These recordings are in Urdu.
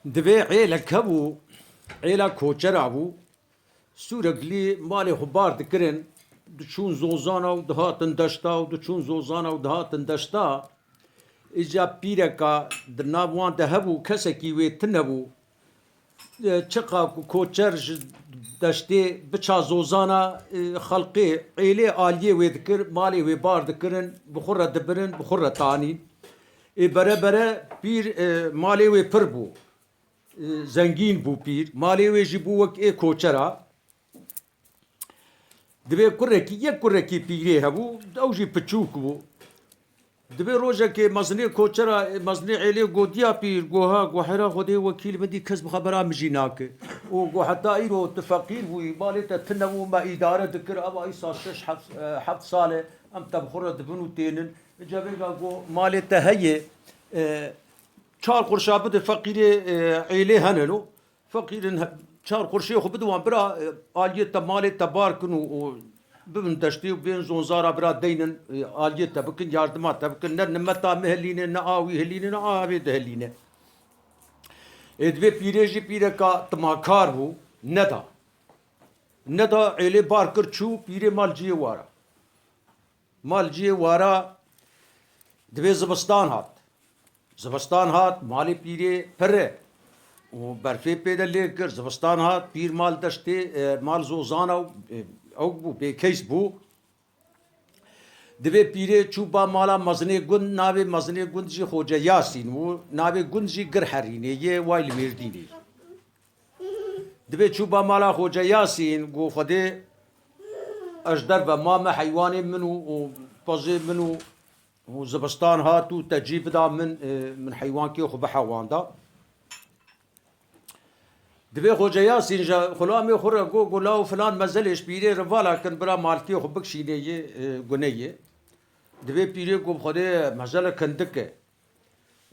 دبي عيلة كبو عيلة كوچر ابو سورقلي مالي خبار دكرن دچون زوزانا و دهاتن دشتا و دچون زوزانا و دهاتن دشتا اجا پیرکا درنابوان دهبو کسکی وی تنبو چقا کوچر دشتي بچا زوزانا خلقي عيلة آلية وي ذكر مالي وي بار ذكرن بخورة دبرن بخورة تاني برا بير مالي وي پربو زنگين بو بير مالي وي جيبو وك كوچرا دبي كركي يك كركي بيري هبو او جي پچوك بو دبي روجا كي مزني كوچرا مزني عيلي گوديا بير گوها گوحرا خدي وكيل بدي كسب خبرا مجيناك و حتى ايرو تفقير وي مالي تنمو ما اداره ذكر ابا ايسا شش حفت صاله ام تبخره دبنو تينن جابيغا گو مالي تهي چار قرشا بده فقير عيلي هنلو فقير چار قرشي خو بدوان برا آلية مالي تباركنو ببن تشتي وبين زونزارا برا دينن آلية تبكن ياردمات تبكن نمتا مهلين نآوي هلين نآوي دهلين ادوي بيريجي بيركا تماكار هو ندا عيلي باركر چو بيري مال جيه وارا مال جيه وارا دبي زبستان هات مالي بيري پره و برفي پیدا ليكر زبستان هات بير مال دشتي مال زوزانا او بو بكيس بو دبي بيري چوبا مالا مزني گند ناوي مزني گند جي خوجا ياسين و ناوي گند جي گرحريني يه وايل ميرديني دبي چوبا مالا خوجا ياسين گو خدي اجدر بماما حيواني منو و بزي منو و زبستان هاتو تجيب دا من حيوان كي خو بحوان دا دبي خوجا ياسين جا خلامي خورا گو لاو فلان مزلش بيري رفالا كن برا مالكي خو بكشيني گنيه دبي بيري گو خدي مزل كندك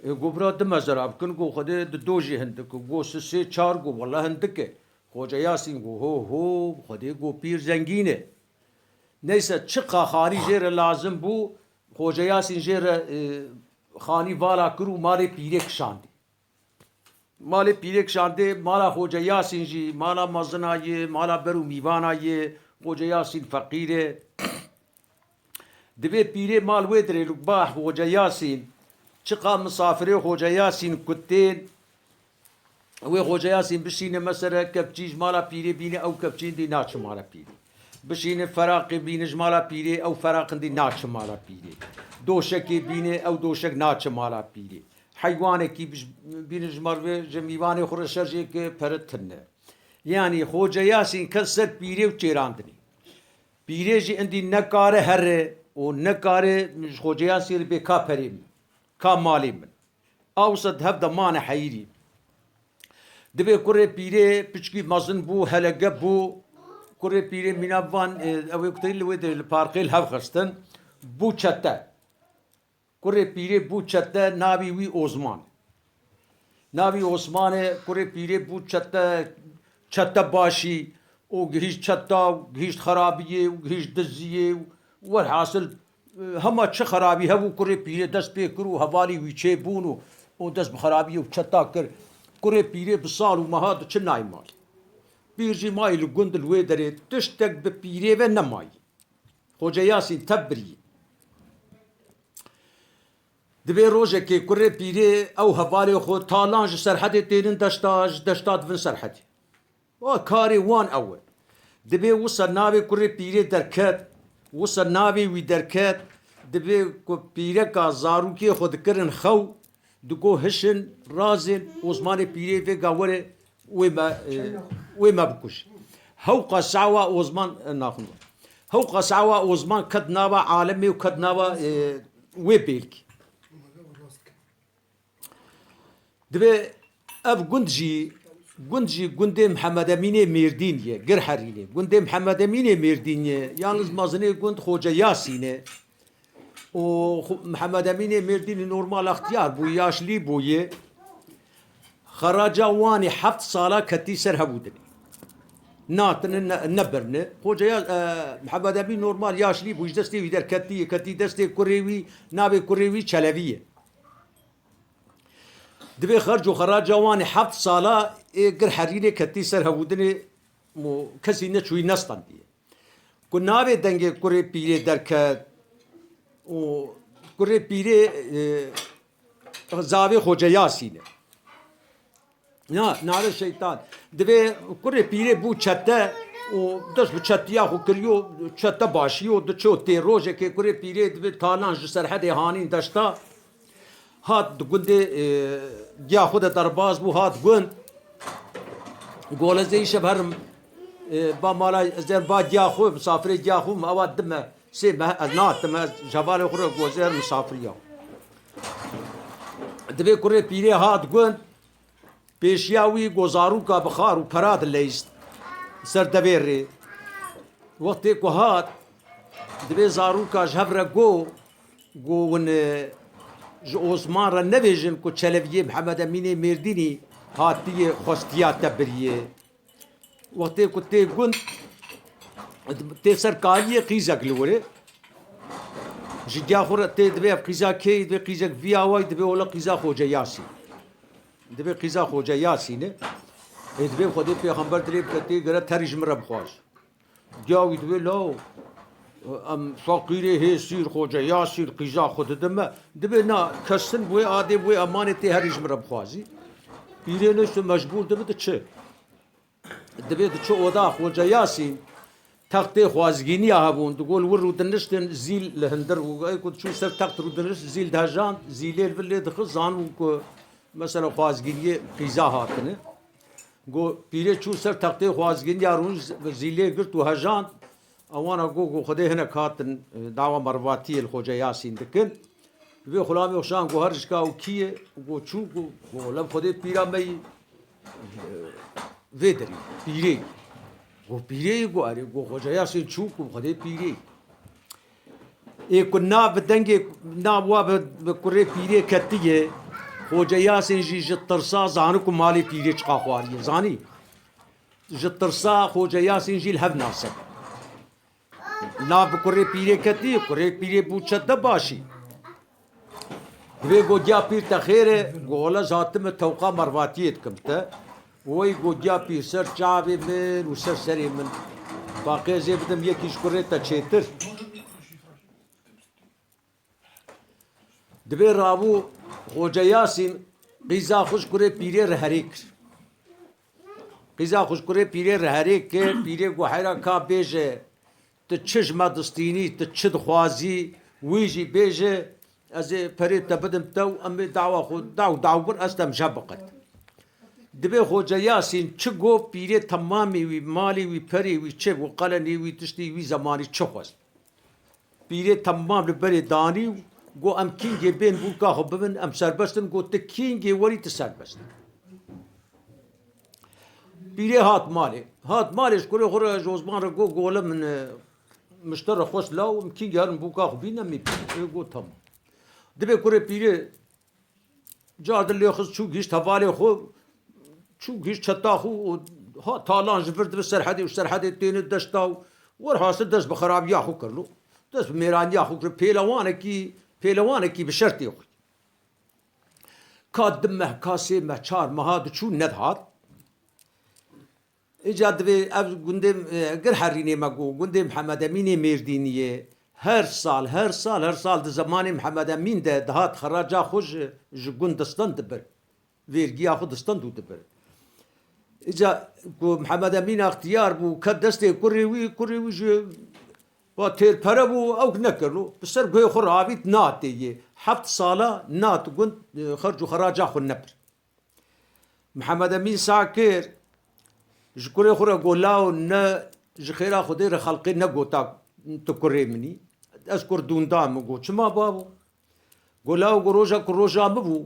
گو برا د مزل اب كن گو خدي د دوجي هندك گو سي چار گو والله هندك خوجا ياسين گو هو خدي گو پير زنگينه نيسا چقا خاري جير لازم بو خوجا ياسين جير خاني والا کرو مالي پيرك شاندي مالي پيرك شاندي مالا خوجا ياسين جي مالا مزنا يه مالا برو ميوانا يه خوجا ياسين فقيره دبي پيري مال ويدري لقباح خوجا ياسين چقا مسافره خوجا ياسين كتين وي خوجا ياسين بشينه مسره كبچيج مالا پيري بينه او كبچين دي ناچ مالا پيري بشينه فراق بينج مالا پيري او فراق دي ناچ مالا پيري دوشك بينه او دوشك ناچ مالا پيري حيوانه كي بينج مروه جميوانه خرشرجه كه پرتنه يعني خوجا ياسين كسر پيري و چيراندني پيري جي اندي نكاره هر و نكاره خوجا ياسين بكا پريم كا مالي من اوسط هبدا مان حيري دبي كره پيري پچكي مزن بو هلگه بو كره پيري منابان او كتيل ود البارقيل هفخستن بو چته كره پيري بو چته ناوي وي اوزمان ناوي اوزمان كره پيري بو چته باشي او گهيش چتا گهيش خرابيه و گهيش دزيه ور حاصل هما چه خرابي هبو كره پيري دست پي کرو حوالي وي چه بونو او دست بخرابيه و چتا كر كره پيري بصال و مهاد چه ناي مال بيرجي ماي لگند الويدري تشتك بپيري و نماي خوجا ياسين تبري دبي روجه كي كره پيري او حوالي خو تالانج سرحدي تيرن دشتاد فن سرحدي و كاري وان اول دبي وصل ناوي كره پيري دركت وصل ناوي وي دركت دبي کو پيره کا زارو كي خود کرن خو دكو هشن رازن عثمان پيري في گاوره وما بكوش هو قسعوا عثمان ناخذ هو قسعوا عثمان كدناوا عالمي وكدناوا ويبيلك دبي اف گندجي گندي محمد امين ميردينيه گرحرينه گندي محمد امين ميردينيه يالنز مازني گند خوجا ياسينه و محمد امين ميرديني نورمال اختيار بو ياشلي بويه خراجا واني 7 سالا كتي سر هبودني ناتن نبرنه خوجا محمد امين نورمال ياشلي بو دستي ويدر كتي دستي كوريوي نابي كوريوي چلويه دبي خرج وخراج جواني حفت صالة قر حريني كتي سر هودني مو كسي نشوي نستان دي كنا بدنجي كوري بيري دركت و كوري بيري زاوي خوجا ياسين نار الشيطان دبي كوري بيري بو چته و دش بچتيا خو كريو چته باشيو دچو تي روجه كي كوري بيري دبي تالان سرحد هانين دشتا هات گنده گیا خود درباز بو هات گند گوله زی شبهرم با مالا زر با گیا خو مسافر گیا خو مواد دم سه نات دم جبال خور گوزر مسافریا دبی کوره پیری هات گند پیشیاوی گزارو کا بخار و پراد لیست سر دبیری وقتی کو هات دبی زارو کا جبر گو ون عثمان را نویجم که چلویه محمد امین مردینی هاتی خوستیات تبریه وقتی که تی گند تی سرکاری قیزک لوره جدیا خور تی دبی قیزا کی دبی قیزک وی آوای دبی اولا قیزا خوجا یاسی دبی قیزا خوجا یاسی نه دبی خودی پیغمبر دریب کتی گره تریج مرب خواش جاوی دبی لاو ام فقیره هی سیر خوجا یا سیر قیزا خود دمه دبی نا کسن بوی آده بوی امانتی هریج مرب خوازی پیره نشت مجبور دبی ده چه دبی ده چه اودا خوجا یاسین تخت خوازگینی هبون دگول ور رو دنشتن زیل لهندر و کد چون سر تخت رو دنشت زیل دهجان زیلی ولی دخل زان و که مثلا خوازگینی قیزا هاتنه گو پیره چون سر تخت خوازگینی هارون زیلی گرت و هجان اوانا گو خده هنا کاتن دعوة مرواتی الخوجا یاسین دکن وی خلامی وشان گو هرش کا و کیه گو چو گو لب خده پیرا می ویدری پیره گو پیره گو اری گو خوجا یاسین چو گو خده پیره ایک ناب دنگی ناب واب بکره پیره کتیه خوجا یاسین جی جترسا زانو کو مالی پیره چقا خواریه زانی جترسا خوجا یاسین جی الهب ناسک ناب کره پیره کتی کره پیره بوچت باشی و گو جا پیر تخیره گولا ذاتم توقع مرواتیت کمته وی گو جا پیر سر چاوی من و سر سری من باقی زیبدم یکیش کره تا چیتر دبی رابو خوجا یاسین قیزا خوش کره پیره رهری کر قیزا خوش کره پیره رهری کر پیره گو حیرا کا بیجه تشجمع دستيني تشد خوازي ويجي بيجي ازي فريد تبدم تو امي دعوه خود دعو بر استم جبقت دبي خوجا ياسين چگو پیره تمامي وي مالي وي فري وي چه وقلني وي تشتي وي زماني چخوز پیره تمام لبري داني گو ام كينجي بين بوكا خبن ام سربستن گو تكينجي وري تسربستن پیره هات مالش كل خره جوزمان رگو گوله من مشترى خوش لاو مكين جارن بوكا خبينا مي يقول تمام دبي كوري بيري جاد اللي يخص شو جيش تفالي خو شو جيش شتا خو ها طالان جفرت بالسرحدي والسرحدي تين الدشتاو ورحاصل دش بخراب ياخو كرلو دش بميران ياخو كر بيلوانكي بشرتي اخي كاد دمه كاسي مهچار مهاد شو ندهات ایجاد به اب گندم گر حرینه مگو گندم محمد امین مردینیه هر سال ده زمان محمد امین ده دهات خراجا خوش جگون دستان دبر ویرگی خود دستان دو دبر ایجا محمد امین اختیار بو کد دسته کری وی جو با تیر پره بو او نکرلو بسر گوی خور آبیت نات دیگه 7 ساله نات گند خرج و خراجا خود نبر محمد امین ساکر جكوري خورا قولاو نا جخيرا خدير خلقي نقوتا تكوري مني اذكر دون دام قو شما بابو قولاو كروجا مبو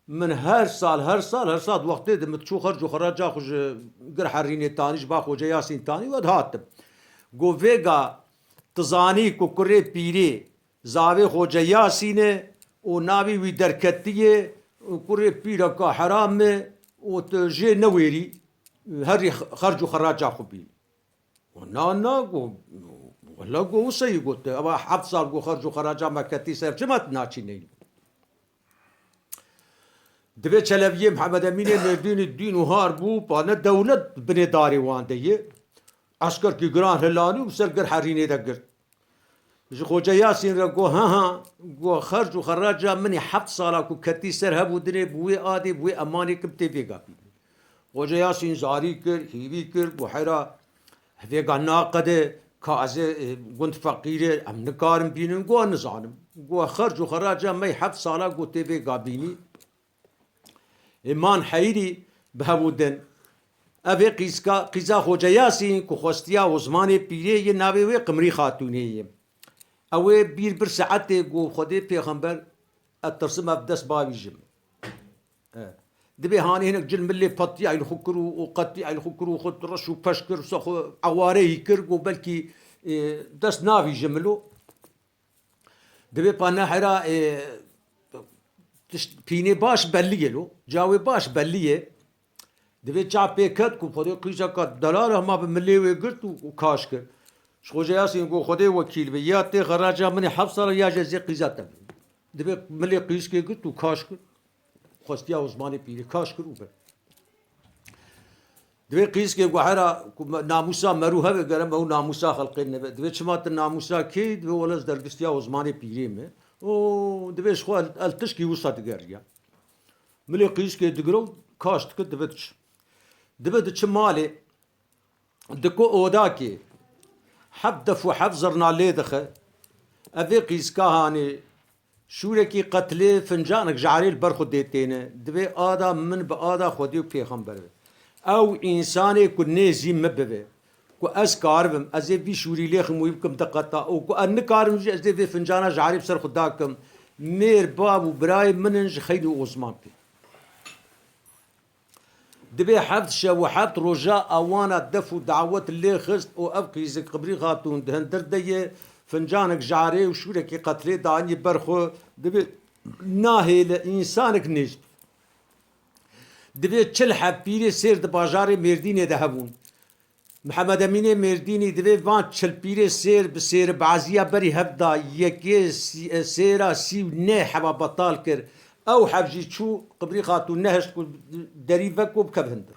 من هر سال وقت متشو خرج وخراجا خوش قر حريني تاني جبا خوجا ياسين تاني ود هاتب قو فيغا تزاني كوري بيري زاوي خوجا ياسين و ناوي وي دركتيه كوري بيرا كا حرام و تجي نويري هري خرج وخراجا خبي ونا قو ولا قو سي قلت ابا حفصه قو خرج وخراجا ما كتي سر جمت ناچي ني دبي چلویه محمد امین مردین الدین و هار بو پانه دولت بنی داری وانده یه عسكر کی گران هلانی و سر گر حرینه دا گر جو خوجا یاسین را گو ها گو خرج و خراجا منی 7 سالا کو کتی سر هبو دنه بوی آدی بوی امانی کم تیوی گابی خوجا یاسین زاری کر هیوی کر بو حیرا هفیگا ناقده که از گند فقیره ام نکارم بینن گو نزانم گو خرج و خراجا می 7 سالا گو تیوی گابینی ایمان حیری بهبودن اوه قیزا خوجا یاسین که خوستیا و زمان پیره یه ناوی وی قمری خاتونه یه اوه بیر بر ساعته گو خوده پیغمبر اترسم افدس باویجم دبی هانی هنک جن ملی پتی عیل خوکرو و قطی عیل خوکرو خود رش و پشکر سخو عواره هی کر گو بلکی دست ناویجم لو دبی پانه حرا پینه باش بلیه لو جاوی باش بلیه دبی چا پیکت کو خوده قیزا که دلال هما به ملی وی گرت و کاش کر خوجا یاسین گو خوده وکیل به یا تی خراجا منی 7 سال یا جزی قیزا تب دبی ملی قیز که گرت و کاش کر خوستیا عثمانی پیری کاش کرو بر دبی قیز که گو حرا ناموسا مروها به گرم او ناموسا خلقین نبی دبی چمات ناموسا کی دبی ولز درگستیا عثمانی پیری می او دبی شخو التشکی وسط گریا ملی قیز که دگرو کاشت کد دبی دچ مالی دکو اودا کی حبدف و حفظرنا ليدخه أذي قيس كهاني شوركي قتلي فنجانك جعريل برخو ديتينه دبي آدا من بآدا خوديو پیغمبر او إنساني كو نيزي مببه كو أز كاربم أزي في شوري ليخم ويبكم دقاتا او كو أن كارم جي أزي في فنجانا جعريل بسر خداكم مير باب و براي مننج خيدو عثمان بي دبي حفظ شوحات رجاء أوانا دفو دعوة اللي خست أو أبقي زي قبري خاتون دهن دردية فنجانك جاري وشوركي قتلي داني برخو دبي ناهي لإنسانك نجد دبي تشلحة بيري سير دباجاري مرديني دهبون محمد أميني مرديني دبي فان تشل بيري سير بسير بعزية بري هبدا يكي سيرا سيو نيحة بطال كر او حبجي شو قبري خاتون نهش دريبك وبكبهندر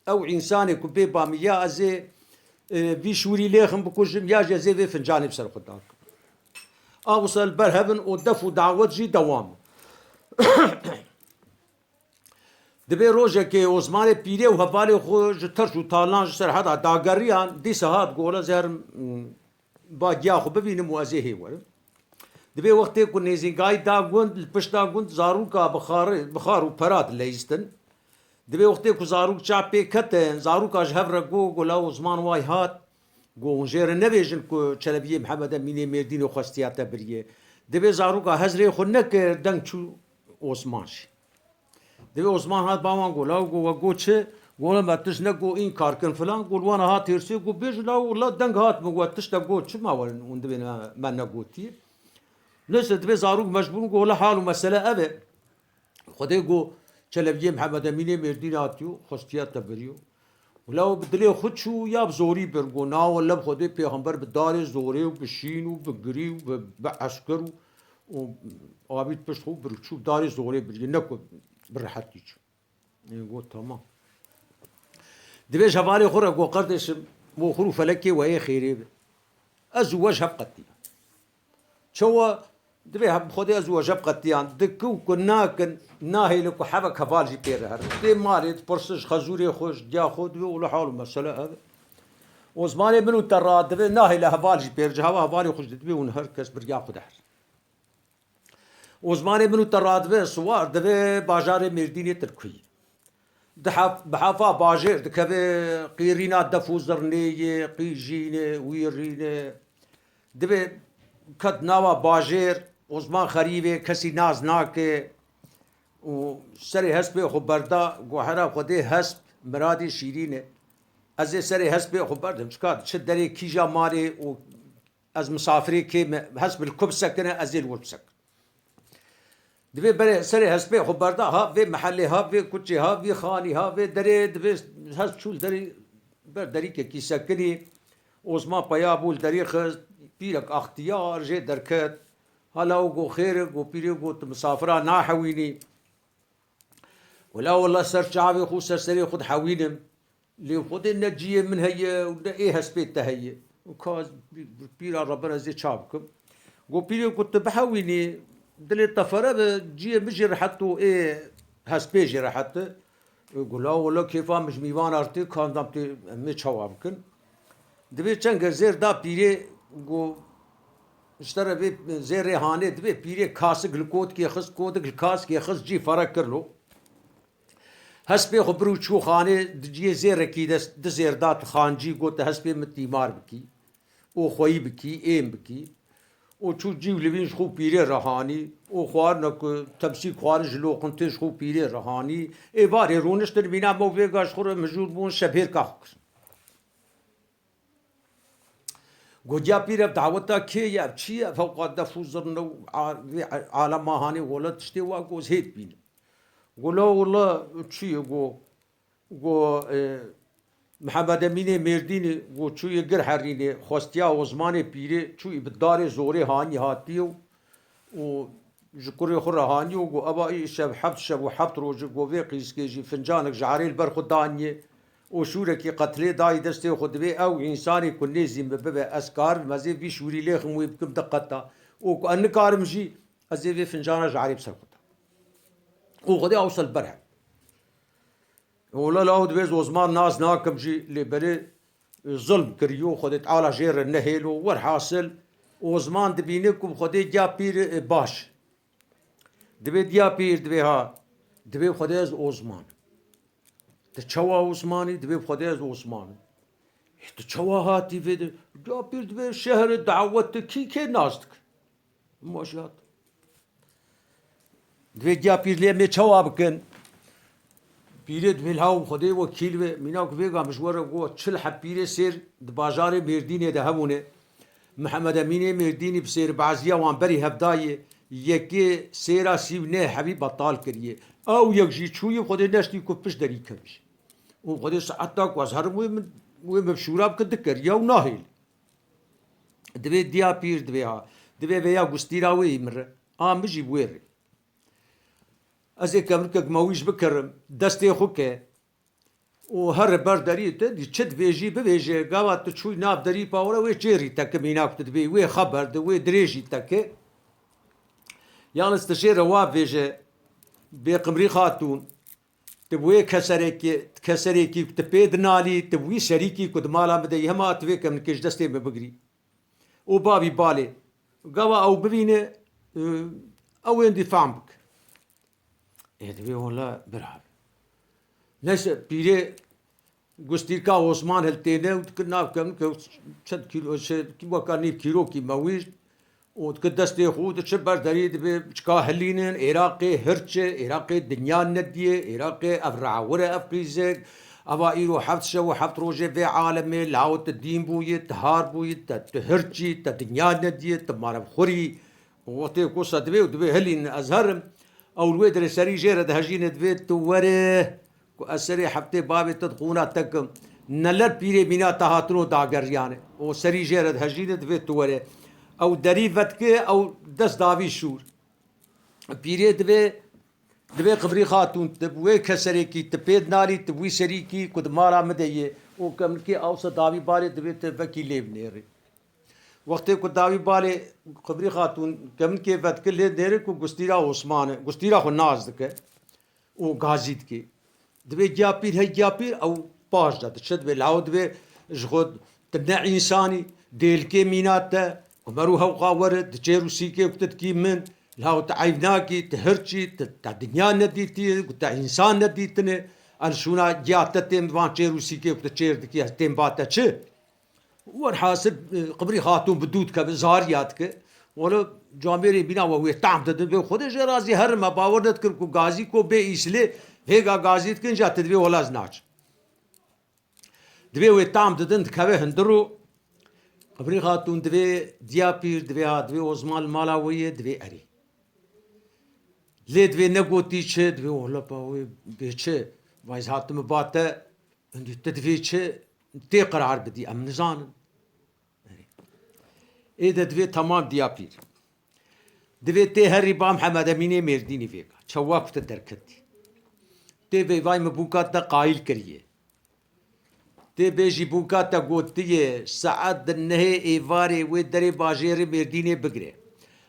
او انساني كوبي باميا ازي في شوري ليخم بكوجم يا جزي في فنجاني بسر خداك اوصل برهبن ودفو دعوت جي دوام دبي روجه كي عثمان بيري وهبالي خو جترش وطالان سر هذا داغريان دي ساعات قولا زهر باجيا خو ببينم وازي هي دبي وقتی کو نیزینگای دا گوند پشتا گوند زاروکا بخار و پرات لیستن دبي وقتی کو زاروک چاپی کتن زاروکا جهر گو گلا عثمان وای هات گو جیر نویجن کو چلبی محمد امین مردین و خواستیات بریه دبي زاروکا حضر خو نک دنگ چو عثمان شي دبي عثمان هات باوان گلا گو چه گولا متش نگو این کار کن فلان گول وانا هات هرسی گو بیج لا دنگ هات مگو تش گو چه ما ول اون دبي من نگوتی ليش دبي زاروك مجبور قول حاله مسألة أبى خدي قو چلبيه محمد أمين مردين آتيو خستيات تبريو ولو بدلي خد شو يا بزوري برقو نا ولا بخدي پیغمبر بدار زوري وبشين وبقري وبعسكر وعبيد بشخو برشو بدار زوري بري نكو برحتيج يقول تمام دبي شبالي خورا قو قردش مو خرو فلكي وهي خيري أزواج هبقتي شو دبي خدي أزواج بقتيان دكو كنا كن ناهي لكو حبك هفالجي بيرهر دي ماري برسج خزوري خوش جا خود ولا حال مسألة هذا وزماني منو ترى دبي ناهي لهفالجي بيرج هوا هفالي خوش دبي ونهر كس برجع خد حر وزماني منو ترى دبي صوار دبي باجار مرديني تركي بحافا باجر دكبي قيرينا دفوزرني قيجيني ويريني دبي كد نوا باجر عثمان خريبه كسي ناز ناكه وسري هسبه خبردا گوهرا خودي هسب مرادي شيرينه از سري هسبه خبردم شكاد شد دري كيجا ماري و از مسافري كي هسب الكب سكنه از الولب سكن دبي بري سري هسبه خبردا ها في محلي ها في كوتشي ها في خاني ها في دري دبي هسب شو دري بر دري كي سكني عثمان بيابول دري خز بيرك اختيار جي دركت هلا وقو خيرك وبيري وقو مسافرة ناحويني ولا والله سر شعبي خو سر سري خد حوينم اللي خد النجية من هي ولا ايه هسبيت هي وكاز بيرا ربنا زي شعبكم قو بيري كنت بحويني دلي طفرة جي مجي رحتو ايه هسبيجي رحت يقول لا والله كيفا مش ميوان ارتي كان دامتي مش شوابكن دبي چنگ زير دا بيري قو اشترى بي زير ريحانه دبي بيري خاص گلكوت کی خص کود گلکاس کی خص جي فرق کر لو هسبي خبرو چو خانه دجي زير کی د زير دات خانجي گوت هسبي متيمار بكي او خوي بكي ايم بكي او چو جي لبين خو بيري رهاني او خوار نك تمسي خوار جلو قنتش خو بيري رهاني اي باري رونش در بينا مو ويگاش خور مجور بون شبير کا گوجا پیر دعوتا کی یا چی فوق دفوزر نو عالم ماهانی ولا تشتي واقوز هيت بين قولوا والله چی گو محمد امین مردینی گو چوی گر حرینی خواستیا وزمان پیری چوی بدار زوری هانی هاتیو و جکوری خور هانی و گو ابایی شب و حبت روز گو وی قیس که جی فنجانک جعریل بر خدانی و شورکی قتلی دای دسته خود بی او انسانی کنی زیم ببه اسکار مزی بی شوری لیخ موی بکم دقتا و ان کارم جی ازی وی فنجان جعری بسر خدا و خدا اوصل برها ولا لا دبيز وزمان ناس ناكم جي اللي بري ظلم كريو خدت تعالى جير النهيلو والحاصل وزمان دبينكم خدي جا بير باش دبي ديا بير دبي ها دبي خديز وزمان تشوا وزماني دبي خديز وزمان تشوا هاتي في جا بير دبي شهر دعوت كي ناستك ماشات دبي جا بير ليه مي تشوا بكن پیرت ملهاو خدای وکیل و مینا که بگم مشوره گو چل حبیره سر بازار مردینه ده همونه محمد امین مردینی بسیر بعضیا وان بری هفدای یکی سیرا سیب نه حبیب بطال کریه او یک جی چوی خدای نشتی کو پش دری کمیش و خدای ساعتا کو از هر مو مبشوراب کد کریه و ناهیل دوی دیا پیر دوی ها دوی بیا گستیراوی مر آم بجی بویره از یک امریکا مویش بکرم دستی خوکه و هر برداری ته دی چت ویجی به ویجی گاوات چوی ناب داری پاورا و چیری تک میناک تدبی و خبر ده و دریجی تک یالس تشیر وا ویجی به قمری خاتون تبوی کسری کی تپید نالی تبوی شریکی کد مالا مده هما توی کم کش دستی به بگری او بابی باله گاوا او ببینه او اندفاع بک ادوی ولا برهاب ناس بيري قستيركا عثمان هلتينه وتكنا كم شد كيلو شد كي وكاني كيلو كي مويج وتكدستي خود تشبر دريد بشكا هلينن عراقي هرچ عراقي دنيا نديه عراقي افرعوره افريزك ابا ايرو حفت شو حفت روجه في عالمي لاوت الدين بويه تهار بويه تهرچي تدنيا نديه تمارب خوري وقت کو صدبه ودبه هلين ازهرم او الويدر سري جيرة هجينة بيت وره اسري حبتي بابي تدخونا تكم نلر بيري بنا تهاترو داگر يعني او سري جيرة هجينة بيت وره او دريفتك او دس داوي شور بيري دبي قبري خاتون تبوي كسري كي تبيد ناري تبوي سري كي كد مارا مديه او كم كي اوسط داوي بالي دبي تفكي ليبنيري وقتی کو داوی باله قبری خاتون کمن کے وقت کے لے دیر کو گستیرا عثمان گستیرا خو ناز کے او غازید کے دبی جاپیر ہے جاپیر او پاش دت شد به لاود به جخد تبنع انسانی ديل كي ميناتا ومروها وقاورد تجيروسي كي وكتت كي من لاو تعيفناكي تهرشي تا دنيا نديتي تا انسان نديتني الشونا جاتا تيم وان تجيروسي كي وكتت تجيردكي تيم باتا تشي والحاسب قبري خاتون بدود كبزارياتك ولا جاميري بنا وهو تعمد تدبي خود جرازي هر ما باوردت كركو غازي كو بي اسلي هيغا غازي كن جات تدبي ولا زناج دبي وتعمد دند كبه هندرو قبري خاتون دبي ديابير دبي اوزمال مالاويه دبي اري لي دبي نغوتي تش دبي ولا باوي بيچه وايز هاتم باته اندي تدبي تش تي قرار بدي ام نزان ايه دبي تمام ديابير دوی تی هری با محمد امین مردینی ویگا چوا کت درکتی تی وی وای مبوکات تا قائل کریه تی بیجی بوکات تا گوتیه ساعت نه ایواری و دری باجیر مردینی بگره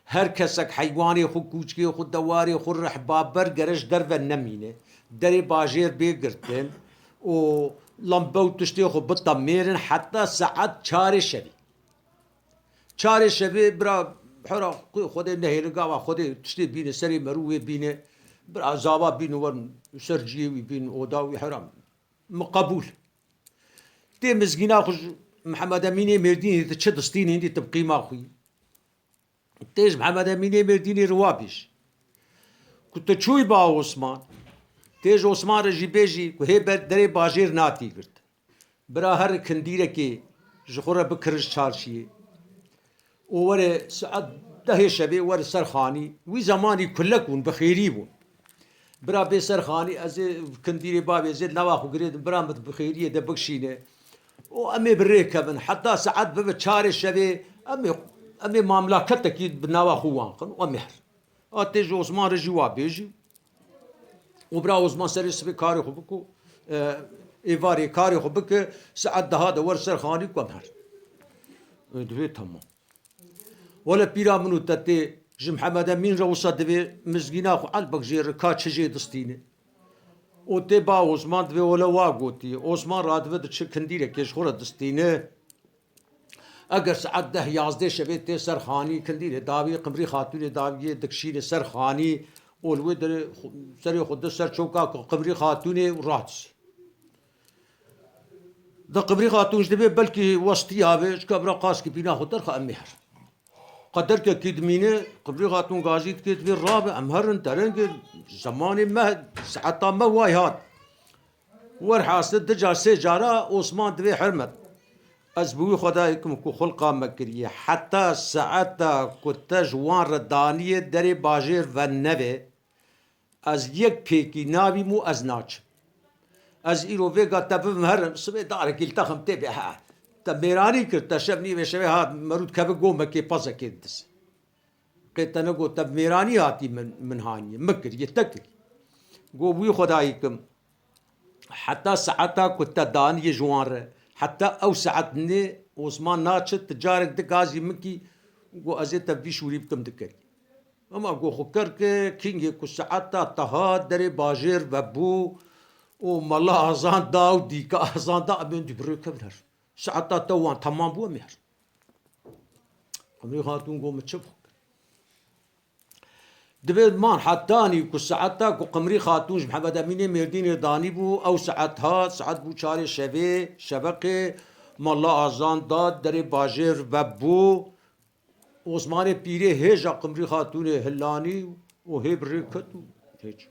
هر کسک حیوانی خود کوچکی خود دواری خود رحبابر گرش در و نمینه دری باجیر بگرتن و لمبه و تشتی خود بطمیرن حتی ساعت 4 شبی 4 شبی برا حرا خود نهیرگا و خود تشتی بینه سری مروه بینه برا زابا بینه ورن سرجیوی بینه اوداوی حرام مقبول تی مزگینا خوش محمد امین مردینی چه دستینی دی تبقی ما خوی تیج محمد امین مردینی روابیش کت چوی با عثمان تیج عثمان رجی بیجی که هی دری باجیر ناتی کرد برا هر کندیره که جخوره بکرش چارشیه ووره ساعت 10 شبه وره سرخانی وی زمانی کلکون بخیری بون برا به سرخانی از کندیره بابی زید نواخو گرید برا مت بخیریه ده بکشینه و امی بره کبن حتی ساعت به 4 شبه امی مملکت اکید بنواخو وانقن و مهر آتیج عثمان رجی وابیجی و برا عثمان سری سبی کاری خوب بکو ایواری کاری خوب بکو ساعت 10 ده ور سرخانی کو مهر دوی تمام ولا بيرا منو تاتي جم محمد امين روصا دبي مزقينا خو علبك جير كاتش جي دستينه او تي با عثمان دبي ولا واغوتي عثمان راد ود كنديره كيش خورا دستينه اگر ساعت 10 11 شبه تي سرخاني كنديره داوي قمري خاتون داوي دكشين سرخاني والود سري خد سر چوكا قمري خاتون وراتس ده قمري خاتون دبي بلكي وسطي هاوي كبر قاس كي بينا خدر خ امهر قدر که کدمینه قبلی خاتون غازیت که توی رابع امهرن ترن که زمانی ما ساعتا ما وایهات ور حاصل دجا سه جارا عثمان دوی حرمت از بوی خدایکم کو خلقا مکریه حتی ساعتا کتا جوان ردانیه در باجر و نوه از یک پیکی ناوی مو از ناچ از ایرو ویگا تبه مهرم سبه داره کلتخم تبه ها تبيراني كرت شبني بشبه هات مرود كبه قوم كي بازا كيدس قلت انا قلت تبيراني هاتي من هاني مكر يتكر قو بي خدايكم حتى ساعتا كنت داني جوان حتى او ساعتني عثمان ناتشت تجارك دكازي مكي قو ازي تبي شوري بكم دكري اما قو خكر كينجي كو ساعتا تهاد دري باجير ببو ومالله ازان داو ديكا ازان دا ابن دبرو كبر ساعتا توان تمام بو مهر قمري خاتون قوم تشوفك دبي مان حتاني كو ساعتا كو قمري خاتون محمد امين مردين داني بو او ساعتها ساعت بو 4 شبه شبقه مالا ازان داد در باجر ببو عثمان پیره هجا قمري خاتون هلاني و هبركتو هيج